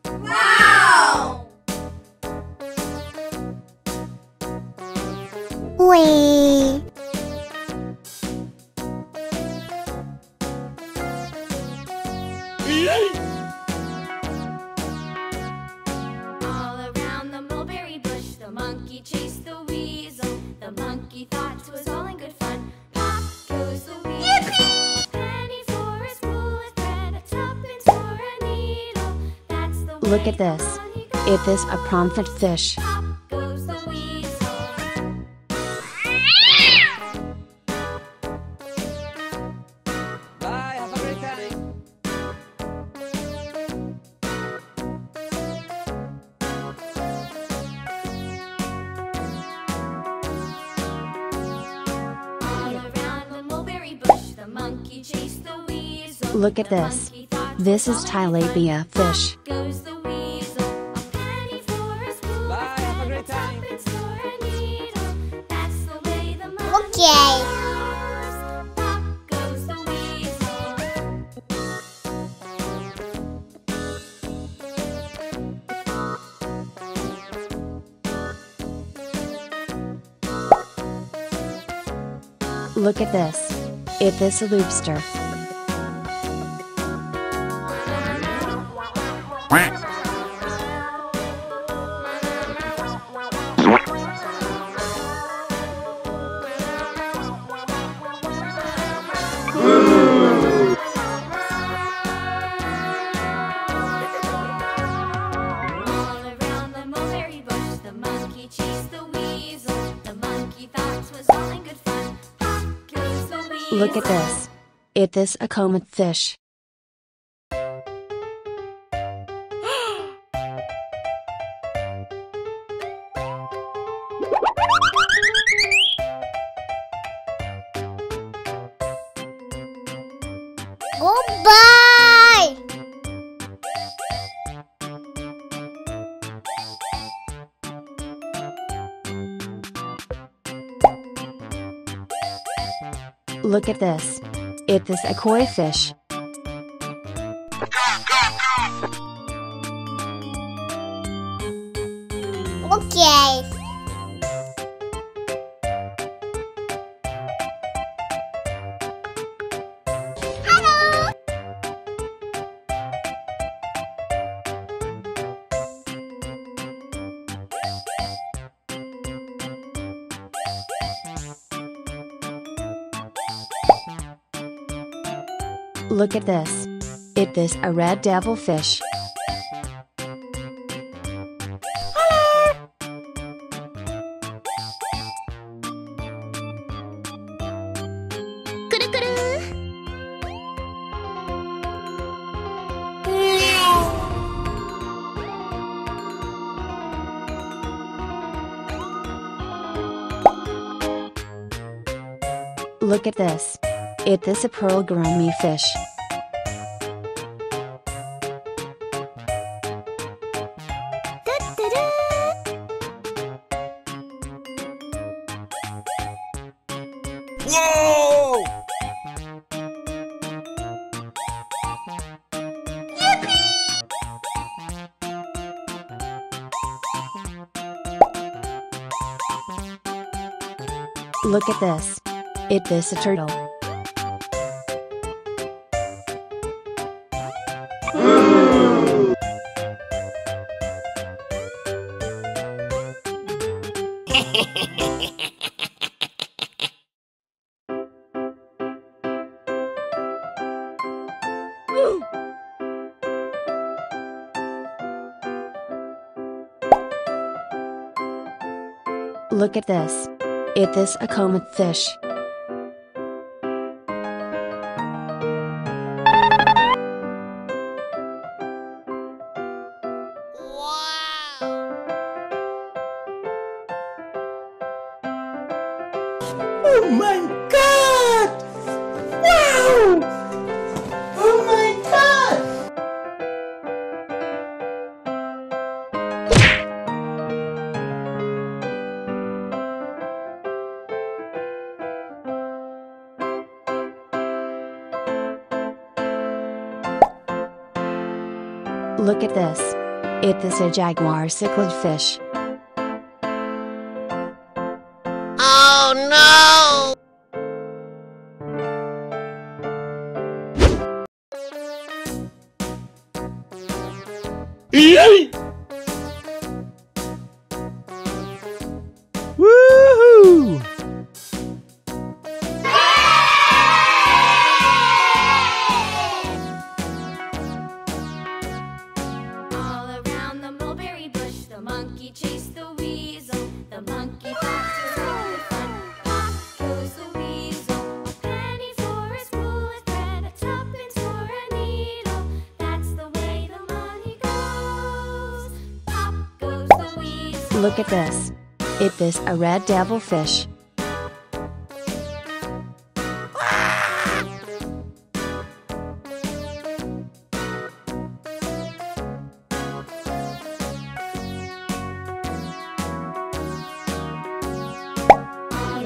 Wow! Wee! All around the mulberry bush, the monkey chased the weasel. The monkey thought it was all in good fun. Pop goes the weasel. Yippee! Penny for a spool of thread, a tuppence for a needle. That's the way Look at this. Is this a prawnfish fish? Pop goes the weasel. Bye, have a great time. All around the mulberry bush, the monkey chased the weasel. Look at The this. monkey thought it This was is all in good tilapia fun. fish. Pop goes the weasel. A penny for a spool Bye, of have a thread, great time. tuppence for a needle. That's the way the money Okay. goes. Pop goes the weasel. Look at this. Is this a lobster? All around the mulberry bush, the monkey chased the weasel. The monkey thought it was all in good fun. Pop goes the weasel. Look at this. Is this a comet fish? Goodbye! Look at this. Is this a koi fish? Okay. Look at this. Is this a red devil fish? Look at this. Is this a pearl gourmet fish? Whoa! Look at this. Is this a turtle? Look at this. Is this a comet fish? Oh my god! Wow! Oh my god! Look at this. It is a jaguar cichlid fish. Oh no! Woohoo! All around the mulberry bush, the monkey chased the weasel. The monkey thought it was all good fun. Pop goes the weasel. A penny for a spool of thread, a tuppence for a needle. That's the way the money goes. Pop goes the weasel. Look at this. It is a red devilfish.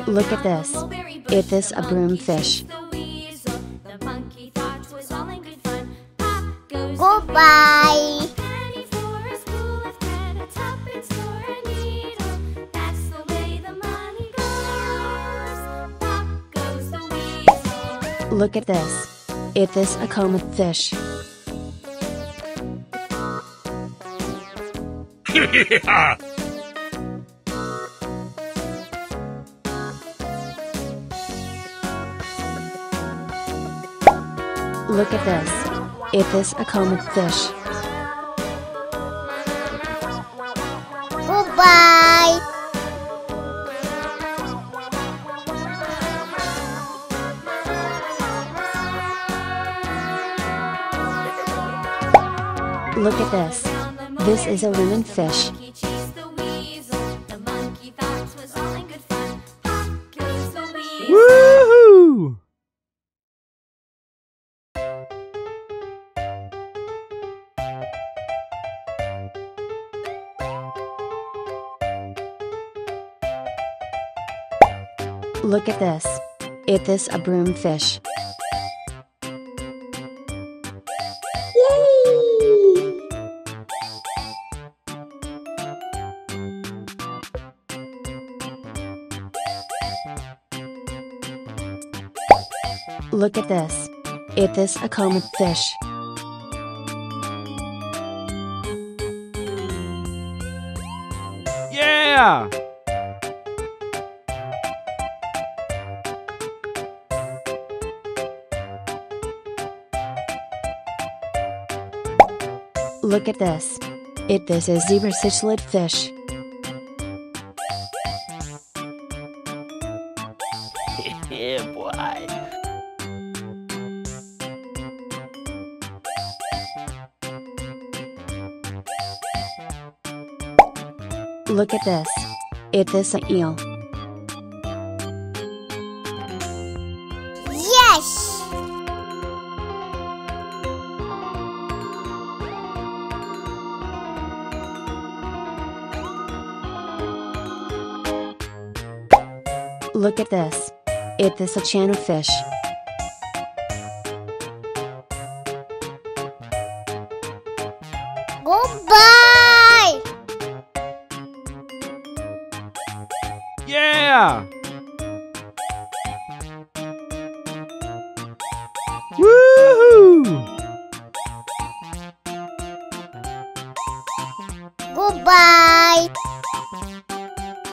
Look at this. It is a broomfish. Goodbye. Look at this. It is a comet fish. Look at this. It is a comet fish. Goodbye. Look at this. This is a lemon fish. Woohoo! Look at this. It is a broomfish. Look at this. It is a comet fish. Yeah! Look at this. It is a zebra cichlid fish. Yeah, boy. Look at this. It is an eel. Yes. Look at this. It is a channel fish. Goodbye. Yeah! Woohoo! Goodbye.